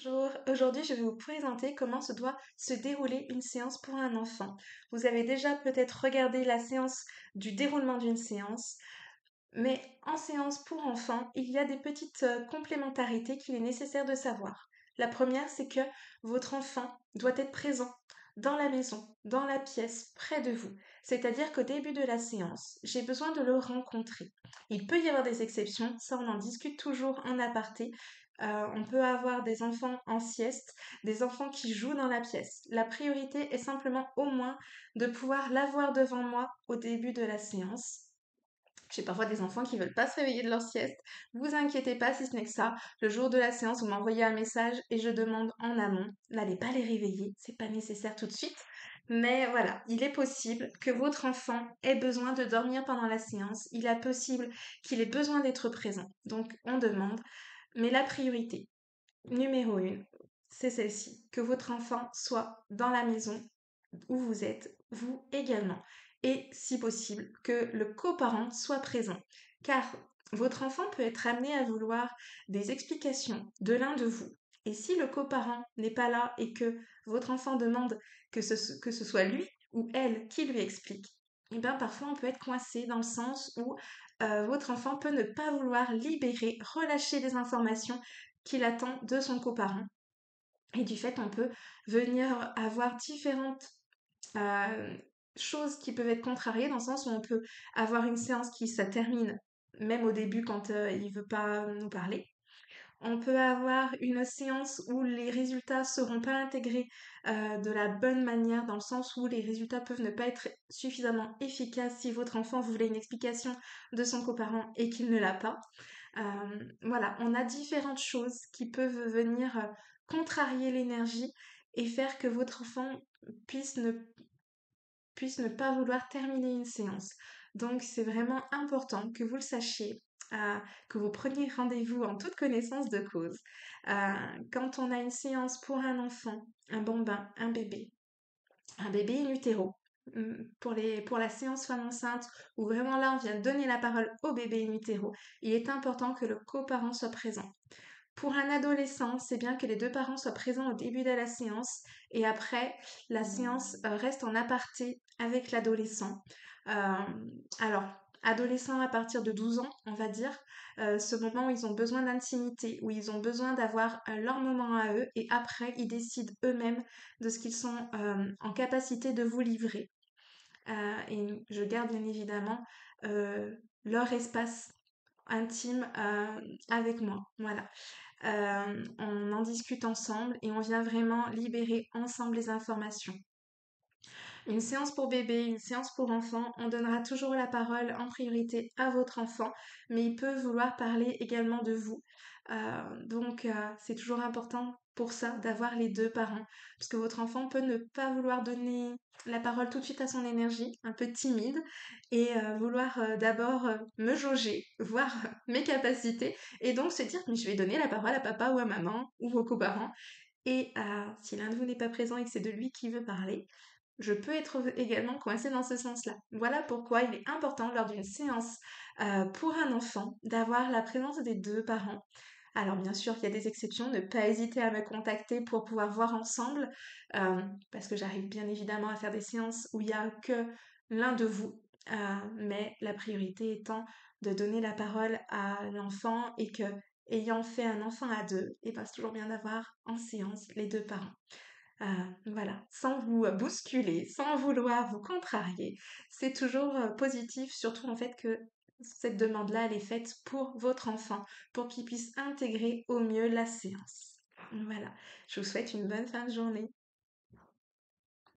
Bonjour, aujourd'hui je vais vous présenter comment se doit se dérouler une séance pour un enfant. Vous avez déjà peut-être regardé la séance du déroulement d'une séance, mais en séance pour enfants, il y a des petites complémentarités qu'il est nécessaire de savoir. La première, c'est que votre enfant doit être présent dans la maison, dans la pièce, près de vous. C'est-à-dire qu'au début de la séance, j'ai besoin de le rencontrer. Il peut y avoir des exceptions, ça on en discute toujours en aparté. On peut avoir des enfants en sieste, des enfants qui jouent dans la pièce. La priorité est simplement au moins de pouvoir l'avoir devant moi au début de la séance. J'ai parfois des enfants qui veulent pas se réveiller de leur sieste. Vous inquiétez pas si ce n'est que ça. Le jour de la séance, vous m'envoyez un message et je demande en amont. N'allez pas les réveiller, c'est pas nécessaire tout de suite. Mais voilà, il est possible que votre enfant ait besoin de dormir pendant la séance. Il est possible qu'il ait besoin d'être présent. Donc on demande. Mais la priorité numéro une, c'est celle-ci. Que votre enfant soit dans la maison où vous êtes, vous également. Et si possible, que le coparent soit présent. Car votre enfant peut être amené à vouloir des explications de l'un de vous. Et si le coparent n'est pas là et que votre enfant demande que ce soit lui ou elle qui lui explique, et bien parfois on peut être coincé dans le sens où votre enfant peut ne pas vouloir libérer, relâcher les informations qu'il attend de son coparent. Et du fait, on peut venir avoir différentes euh, choses qui peuvent être contrariées dans le sens où on peut avoir une séance qui ça termine même au début quand il veut pas nous parler. On peut avoir une séance où les résultats seront pas intégrés de la bonne manière dans le sens où les résultats peuvent ne pas être suffisamment efficaces si votre enfant voulait une explication de son coparent et qu'il ne l'a pas. Voilà, on a différentes choses qui peuvent venir contrarier l'énergie et faire que votre enfant puisse ne puisse ne pas vouloir terminer une séance. Donc c'est vraiment important que vous le sachiez, que vous preniez rendez-vous en toute connaissance de cause. Quand on a une séance pour un enfant, un bambin, un bébé in utero, pour la séance femme enceinte, où vraiment là on vient donner la parole au bébé in utero, il est important que le coparent soit présent. Pour un adolescent, c'est bien que les deux parents soient présents au début de la séance et après, la séance reste en aparté avec l'adolescent. Euh, alors, adolescents à partir de 12 ans, on va dire, ce moment où ils ont besoin d'intimité, où ils ont besoin d'avoir leur moment à eux et après, ils décident eux-mêmes de ce qu'ils sont en capacité de vous livrer. Et je garde bien évidemment leur espace intime avec moi. Voilà. On en discute ensemble et on vient vraiment libérer ensemble les informations. Une séance pour bébé, une séance pour enfant, on donnera toujours la parole en priorité à votre enfant, mais il peut vouloir parler également de vous. C'est toujours important pour ça d'avoir les deux parents, parce que votre enfant peut ne pas vouloir donner la parole tout de suite à son énergie, un peu timide, et vouloir d'abord me jauger, voir mes capacités, et donc se dire mais je vais donner la parole à papa ou à maman ou aux coparents. Et si l'un de vous n'est pas présent et que c'est de lui qui veut parler, je peux être également coincée dans ce sens-là. Voilà pourquoi il est important lors d'une séance pour un enfant d'avoir la présence des deux parents. Alors bien sûr, il y a des exceptions, ne pas hésiter à me contacter pour pouvoir voir ensemble, parce que j'arrive bien évidemment à faire des séances où il n'y a que l'un de vous, mais la priorité étant de donner la parole à l'enfant et que, ayant fait un enfant à deux, et ben, c'est toujours bien d'avoir en séance les deux parents. Voilà, sans vous bousculer, sans vouloir vous contrarier. C'est toujours positif, surtout en fait que cette demande-là, elle est faite pour votre enfant, pour qu'il puisse intégrer au mieux la séance. Voilà, je vous souhaite une bonne fin de journée.